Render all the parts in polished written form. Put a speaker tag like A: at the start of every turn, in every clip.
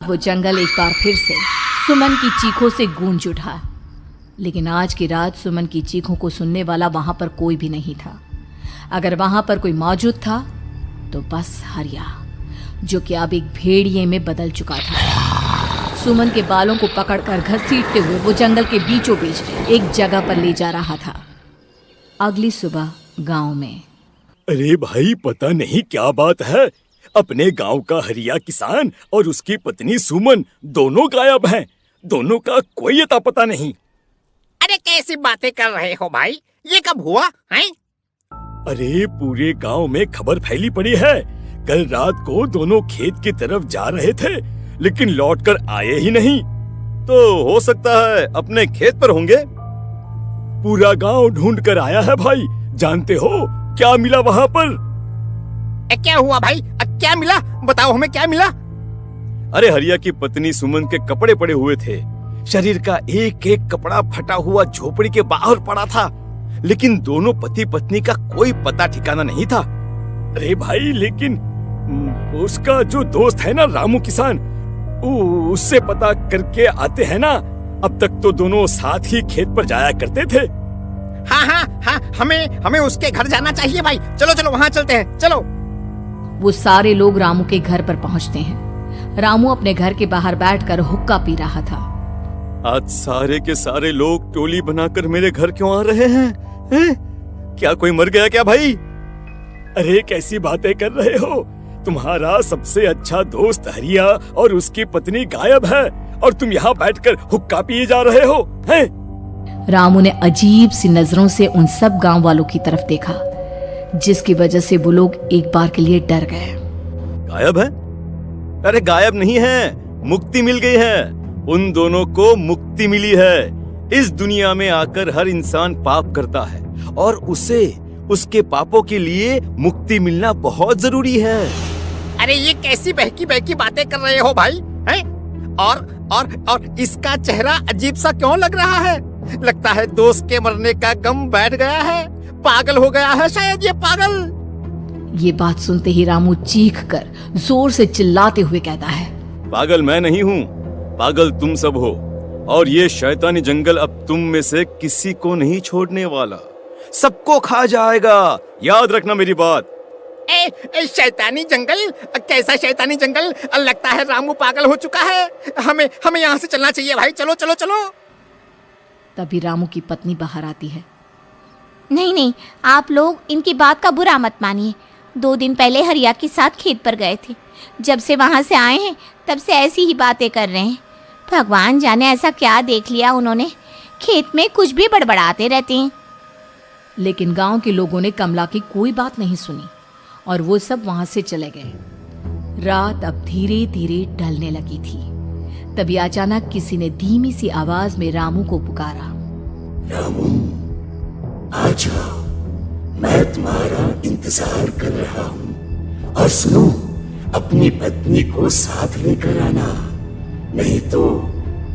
A: वो जंगल एक बार फिर से सुमन की चीखों से गूंज उठा। लेकिन आज की रात सुमन की चीखों को सुनने वाला वहां पर कोई भी नहीं था। अगर वहां पर कोई मौजूद था तो बस हरिया, जो कि अब एक भेड़िए में बदल चुका था। सुमन के बालों को पकड़कर घसीटते हुए वो जंगल के बीचों बीच एक जगह पर ले जा रहा था। अगली सुबह गांव में।
B: अरे भाई, पता नहीं क्या बात है, अपने गांव का हरिया किसान और उसकी पत्नी सुमन दोनों गायब हैं। दोनों का कोई अता पता नहीं।
C: अरे कैसी बातें कर रहे हो भाई, ये कब हुआ है?
B: अरे पूरे गांव में खबर फैली पड़ी है। कल रात को दोनों खेत की तरफ जा रहे थे, लेकिन लौटकर आए ही नहीं।
D: तो हो सकता है अपने खेत पर होंगे।
B: पूरा गांव ढूंढ कर आया है भाई। जानते हो क्या मिला वहां पर?
C: क्या हुआ भाई? क्या मिला? बताओ हमें, क्या मिला?
D: अरे हरिया की पत्नी सुमन के कपड़े पड़े हुए थे। शरीर का एक एक कपड़ा फटा हुआ झोपड़ी के बाहर पड़ा था, लेकिन दोनों पति पत्नी का कोई पता ठिकाना नहीं था।
B: अरे भाई, लेकिन उसका जो दोस्त है ना रामू किसान, उससे पता करके आते हैं ना। अब तक तो दोनों साथ ही खेत पर जाया करते थे।
C: हाँ, हमें उसके घर जाना चाहिए भाई। चलो चलो वहाँ चलते हैं, चलो।
A: वो सारे लोग रामू के घर पर पहुंचते हैं। रामू अपने घर के बाहर बैठकर हुक्का पी रहा था।
D: आज सारे के सारे लोग टोली बनाकर मेरे घर क्यों आ रहे हैं? क्या कोई मर गया क्या भाई?
B: अरे कैसी बातें कर रहे हो? तुम्हारा सबसे अच्छा दोस्त हरिया और उसकी पत्नी गायब है और तुम यहाँ बैठकर हुक्का पिए जा रहे हो हैं?
A: रामू ने अजीब सी नजरों से उन सब गांव वालों की तरफ देखा, जिसकी वजह से वो लोग एक बार के लिए डर गए।
D: गायब है? अरे गायब नहीं है, मुक्ति मिल गई है। उन दोनों को मुक्ति मिली है। इस दुनिया में आकर हर इंसान पाप करता है और उसे उसके पापों के लिए मुक्ति मिलना बहुत जरूरी है।
C: अरे ये कैसी बहकी बहकी बातें कर रहे हो भाई, हैं? और इसका चेहरा अजीब सा क्यों लग रहा है? लगता है दोस्त के मरने का गम बैठ गया है। पागल हो गया है शायद ये पागल।
A: ये बात सुनते ही रामू चीख कर जोर से चिल्लाते हुए कहता है,
D: पागल मैं नहीं हूँ, पागल तुम सब हो। और ये शैतानी जंगल अब तुम में से किसी को नहीं छोड़ने वाला, सबको खा जाएगा। याद रखना मेरी बात।
C: शैतानी जंगल? कैसा शैतानी जंगल? लगता है रामू पागल हो चुका है। हमें यहाँ से चलना चाहिए भाई। चलो चलो चलो।
A: तभी रामू की पत्नी बाहर आती है।
E: नहीं, आप लोग इनकी बात का बुरा मत मानिए। 2 दिन पहले हरिया के साथ खेत पर गए थे। जब से वहाँ से आए हैं तब से ऐसी ही बातें कर रहे हैं। भगवान जाने ऐसा क्या देख लिया उन्होंने, खेत में कुछ भी बड़बड़ाते रहते हैं।
A: लेकिन गांव के लोगों ने कमला की कोई बात नहीं सुनी और वो सब वहां से चले गए। रात अब धीरे धीरे ढलने लगी थी। तभी अचानक किसी ने धीमी सी आवाज में रामू को पुकारा।
F: रामू, आ जाओ, मैं तुम्हारा इंतजार कर रहा हूँ। और सुनो, अपनी पत्नी को साथ लेकर आना, नहीं तो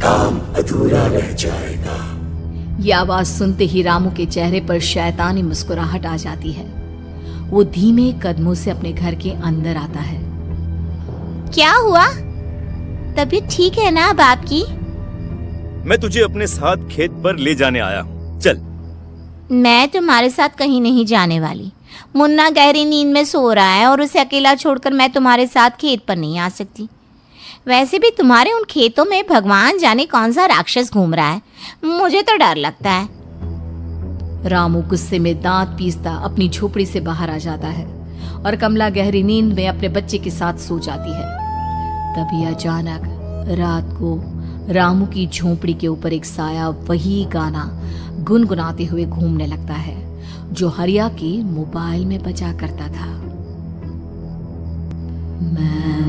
F: काम अधूरा रह जाएगा।
A: ये आवाज सुनते ही रामू के चेहरे पर शैतानी मुस्कुराहट आ जाती है। वो धीमे कदमों से अपने घर के अंदर आता है।
E: क्या हुआ? तबीयत ठीक है ना अब आपकी?
D: मैं तुझे अपने साथ खेत पर ले जाने आया हूँ, चल।
E: मैं तुम्हारे साथ कहीं नहीं जाने वाली। मुन्ना गहरी नींद में सो रहा है और उसे अकेला छोड़कर मैं तुम्हारे साथ खेत पर नहीं आ सकती। वैसे भी तुम्हारे उन खेतों में भगवान जाने कौन सा राक्षस घूम रहा है, मुझे तो डर लगता है।
A: रामू गुस्से में दांत पीसता अपनी झोपड़ी से बाहर आ जाता है और कमला गहरी नींद में अपने बच्चे के साथ सो जाती है। तभी अचानक रात को रामू की झोपड़ी के ऊपर एक साया वही गाना गुनगुनाते हुए घूमने लगता है जो हरिया के मोबाइल में बजा करता था। मैं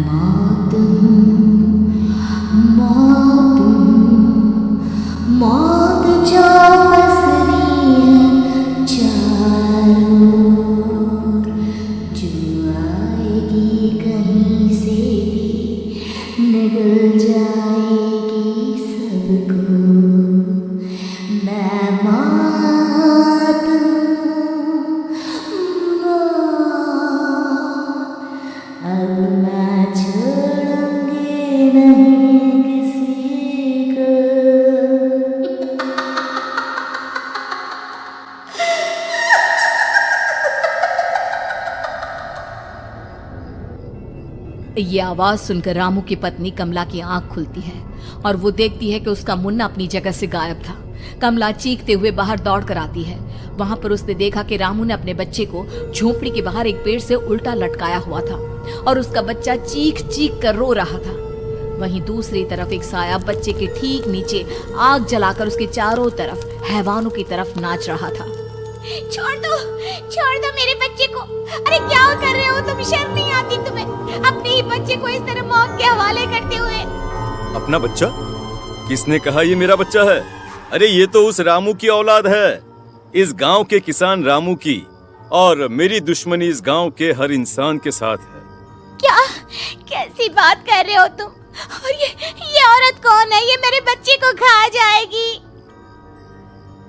A: मौत जो पसरी है चारों, जो आएगी कहीं से भी निगल जाएगी सबको। मैं मौत, अब मैं छोड़ूंगी नहीं। ये आवाज सुनकर रामू की पत्नी कमला की आंख खुलती है और वो देखती है कि उसका मुन्ना अपनी जगह से गायब था। कमला चीखते हुए बाहर दौड़ कर आती है। वहां पर उसने देखा कि रामू ने अपने बच्चे को झोपड़ी के बाहर एक पेड़ से उल्टा लटकाया हुआ था और उसका बच्चा चीख चीख कर रो रहा था। वहीं दूसरी तरफ एक साया बच्चे के ठीक नीचे आग जलाकर उसके चारों तरफ हैवानों की तरफ नाच रहा था।
E: छोड़ दो मेरे बच्चे को। अरे क्या कर रहे हो तुम? शर्म नहीं आती तुम्हें अपने ही बच्चे को इस तरह मौत के हवाले करते हुए?
D: अपना बच्चा? किसने कहा ये मेरा बच्चा है? अरे ये तो उस रामू की औलाद है, इस गांव के किसान रामू की, और मेरी दुश्मनी इस गांव के हर इंसान के साथ है।
E: क्या कैसी बात कर रहे हो तुम? और ये औरत कौन है? ये मेरे बच्चे को खा जाएगी।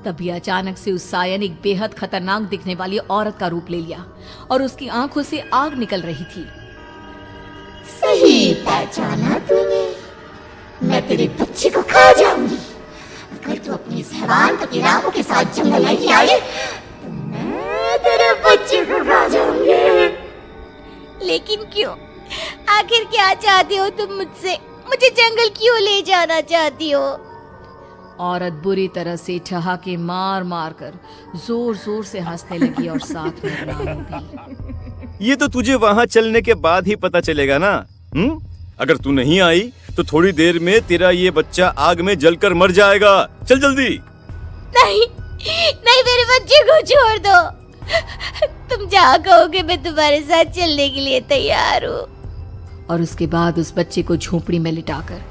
A: तभी अचानक से उस साया ने एक बेहद खतरनाक दिखने वाली औरत का रूप ले लिया और उसकी आंखों से आग निकल रही थी।
F: सही पहचाना तूने, मैं तेरे बच्चे को खा जाऊंगी। अगर तू अपनी इस हैवान पति रामू के साथ जंगल नहीं आई तो मैं तेरे बच्चे को खा जाऊंगी।
E: लेकिन क्यों? आखिर क्या चाहती हो तुम मुझसे? मुझे जंगल क्यों ले जाना चाहती हो?
A: औरत बुरी तरह से ठहाके मार मार कर जोर जोर से हंसने लगी और साथ में रामू भी।
D: ये तो तुझे वहाँ चलने के बाद ही पता चलेगा ना। अगर तू नहीं आई तो थोड़ी देर में तेरा ये बच्चा आग में जलकर मर जाएगा। चल जल्दी।
E: नहीं मेरे बच्चे को छोड़ दो। तुम जहाँ कहोगे मैं तुम्हारे साथ चलने के लिए तैयार हूँ।
A: और उसके बाद उस बच्चे को झोपड़ी में लिटाकर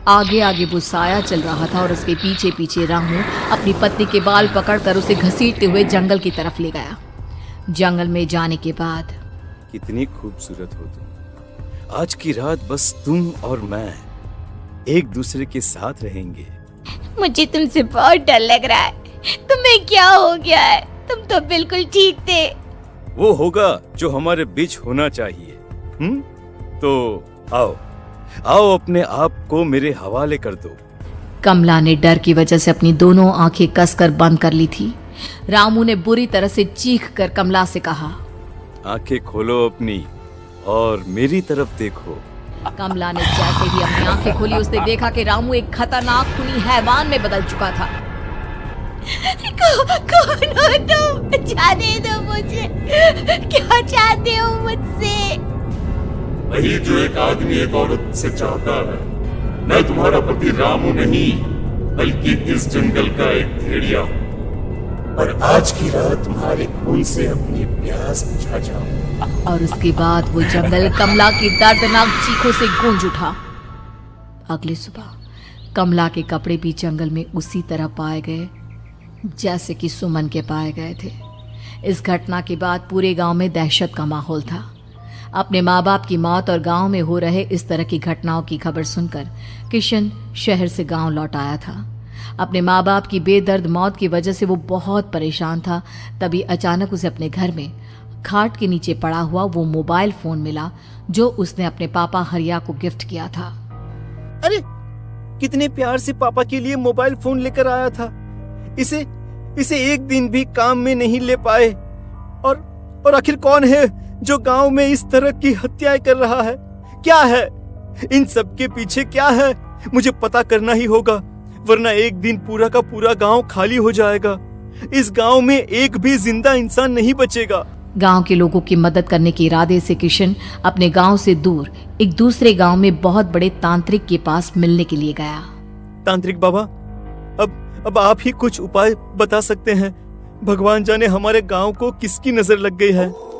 A: आगे आगे वो साया चल रहा था और उसके पीछे पीछे रामू अपनी पत्नी के बाल पकड़कर उसे घसीटते हुए जंगल की तरफ ले गया। जंगल में जाने के बाद,
D: कितनी खूबसूरत हो तुम। आज की रात बस तुम और मैं एक दूसरे के साथ रहेंगे।
E: मुझे तुमसे बहुत डर लग रहा है। तुम्हें क्या हो गया है? तुम तो बिल्कुल ठीक थे।
D: वो होगा जो हमारे बीच होना चाहिए। तो आओ अपने आप को मेरे हवाले कर दो।
A: कमला ने डर की वजह से अपनी दोनों आंखें कसकर बंद कर ली थी। रामू ने बुरी तरह से चीख कर कमला से कहा,
D: आंखें खोलो अपनी और मेरी तरफ देखो।
A: कमला ने जैसे ही अपनी आंखें खोली उसने देखा कि रामू एक खतरनाक खूनी हैवान में बदल चुका था।
E: कौन हो तुम? जाने दो मुझे। क्या चाहते हो मुझसे?
F: वही जो एक आदमी एक औरत से चाहता है। मैं तुम्हारा पति रामू नहीं बल्कि इस जंगल का एक भेड़िया हूँ और आज की रात तुम्हारे खून से अपनी प्यास बुझा जाऊं।
A: और उसके बाद वो जंगल कमला की दर्दनाक चीखों से गूंज उठा। अगली सुबह कमला के कपड़े भी जंगल में उसी तरह पाए गए जैसे कि सुमन के पाए गए थे। इस घटना के बाद पूरे गांव में दहशत का माहौल था। अपने माँ बाप की मौत और गांव में हो रहे इस तरह की घटनाओं की खबर सुनकर किशन शहर से गांव लौट आया था। अपने माँ बाप की बेदर्द मौत की वजह से वो बहुत परेशान था। तभी अचानक उसे अपने घर में खाट के नीचे पड़ा हुआ वो मोबाइल फोन मिला जो उसने अपने पापा हरिया को गिफ्ट किया था।
D: अरे कितने प्यार से पापा के लिए मोबाइल फोन लेकर आया था। इसे एक दिन भी काम में नहीं ले पाए। और आखिर कौन है जो गांव में इस तरह की हत्याएं कर रहा है? क्या है इन सब के पीछे? क्या है? मुझे पता करना ही होगा, वरना एक दिन पूरा का पूरा गांव खाली हो जाएगा। इस गांव में एक भी जिंदा इंसान नहीं बचेगा।
A: गांव के लोगों की मदद करने के इरादे से किशन अपने गांव से दूर एक दूसरे गांव में बहुत बड़े तांत्रिक के पास मिलने के लिए गया।
D: तांत्रिक बाबा, अब आप ही कुछ उपाय बता सकते हैं। भगवान जाने हमारे गांव को किसकी नजर लग गई है।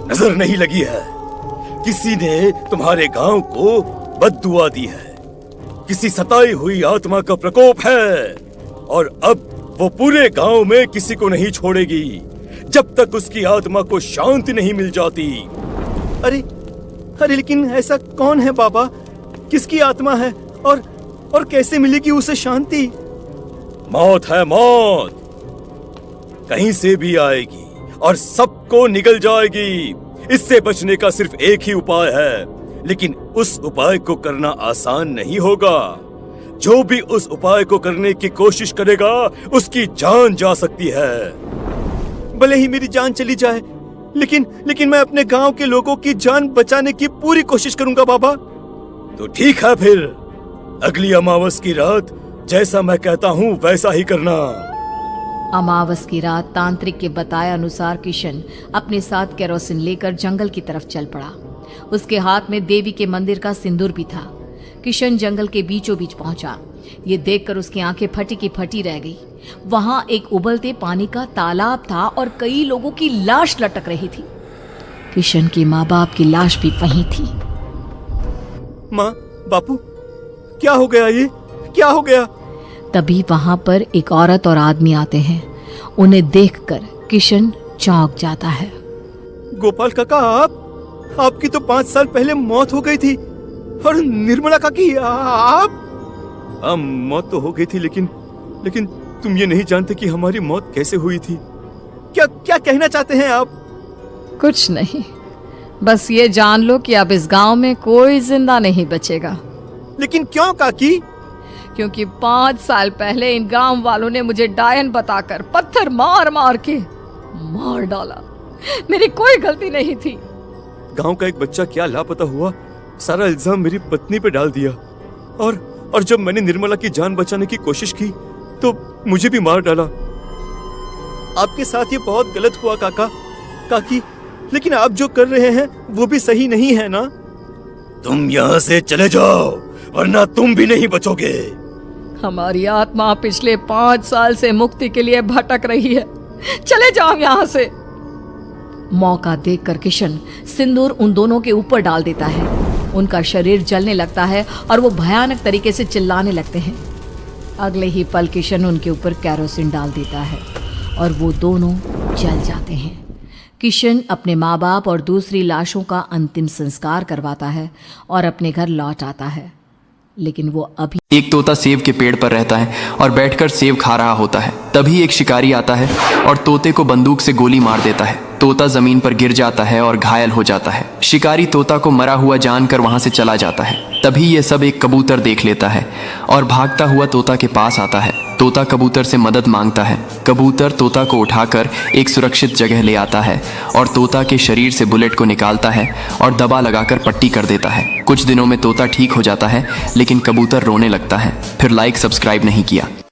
B: नजर नहीं लगी है, किसी ने तुम्हारे गांव को बद्दुआ दी है। किसी सताई हुई आत्मा का प्रकोप है और अब वो पूरे गांव में किसी को नहीं छोड़ेगी जब तक उसकी आत्मा को शांति नहीं मिल जाती।
D: अरे लेकिन ऐसा कौन है बाबा? किसकी आत्मा है और कैसे मिलेगी उसे शांति?
B: मौत है, मौत कहीं से भी आएगी और सबको निगल जाएगी। इससे बचने का सिर्फ एक ही उपाय है, लेकिन उस उपाय को करना आसान नहीं होगा। जो भी उस उपाय को करने की कोशिश करेगा उसकी जान जा सकती है।
D: भले ही मेरी जान चली जाए, लेकिन मैं अपने गांव के लोगों की जान बचाने की पूरी कोशिश करूंगा बाबा।
B: तो ठीक है फिर, अगली अमावस की रात जैसा मैं कहता हूँ वैसा ही करना।
A: अमावस की रात तांत्रिक के बताए अनुसार किशन अपने साथ केरोसिन लेकर जंगल की तरफ चल पड़ा। उसके हाथ में देवी के मंदिर का सिंदूर भी था। किशन जंगल के बीचों बीच पहुंचा। ये देखकर उसकी आंखें फटी की फटी रह गई। वहां एक उबलते पानी का तालाब था और कई लोगों की लाश लटक रही थी। किशन की माँ बाप की लाश भी वहीं थी।
D: माँ, बापू, क्या हो गया? ये क्या हो गया?
A: तभी वहां पर एक औरत और आदमी आते हैं। उन्हें देखकर किशन चौंक जाता है।
D: गोपाल काका, आपकी तो 5 साल पहले मौत हो गई थी। और निर्मला काकी, आप? मौत तो हो गई थी, लेकिन तुम ये नहीं जानते कि हमारी मौत कैसे हुई थी। क्या कहना चाहते हैं आप?
A: कुछ नहीं, बस ये जान लो कि अब इस गांव में कोई जिंदा नहीं बचेगा।
D: लेकिन क्यों काकी?
A: क्योंकि 5 साल पहले इन गांव वालों ने मुझे डायन बताकर पत्थर मार मार के मार डाला। मेरी कोई गलती नहीं थी।
D: गांव का एक बच्चा क्या लापता हुआ, सारा इल्जाम मेरी पत्नी पे डाल दिया। और जब मैंने निर्मला की जान बचाने की कोशिश की तो मुझे भी मार डाला। आपके साथ ये बहुत गलत हुआ काकी, लेकिन आप जो कर रहे हैं वो भी सही नहीं है ना?
B: तुम यहाँ से चले जाओ वरना तुम भी नहीं बचोगे।
A: हमारी आत्मा पिछले 5 साल से मुक्ति के लिए भटक रही है। चले जाओ यहाँ से। मौका देखकर किशन सिंदूर उन दोनों के ऊपर डाल देता है। उनका शरीर जलने लगता है और वो भयानक तरीके से चिल्लाने लगते हैं। अगले ही पल किशन उनके ऊपर केरोसिन डाल देता है और वो दोनों जल जाते हैं। किशन अपने माँ बाप और दूसरी लाशों का अंतिम संस्कार करवाता है और अपने घर लौट आता है। लेकिन वो अभी
G: एक तोता सेब के पेड़ पर रहता है और बैठकर सेब खा रहा होता है। तभी एक शिकारी आता है और तोते को बंदूक से गोली मार देता है। तोता जमीन पर गिर जाता है और घायल हो जाता है। शिकारी तोता को मरा हुआ जानकर वहां से चला जाता है। तभी ये सब एक कबूतर देख लेता है और भागता हुआ तोता के पास आता है। तोता कबूतर से मदद मांगता है। कबूतर तोता को उठाकर एक सुरक्षित जगह ले आता है और तोता के शरीर से बुलेट को निकालता है और दबा लगाकर पट्टी कर देता है। कुछ दिनों में तोता ठीक हो जाता है, लेकिन कबूतर रोने लगता है। फिर लाइक सब्सक्राइब नहीं किया।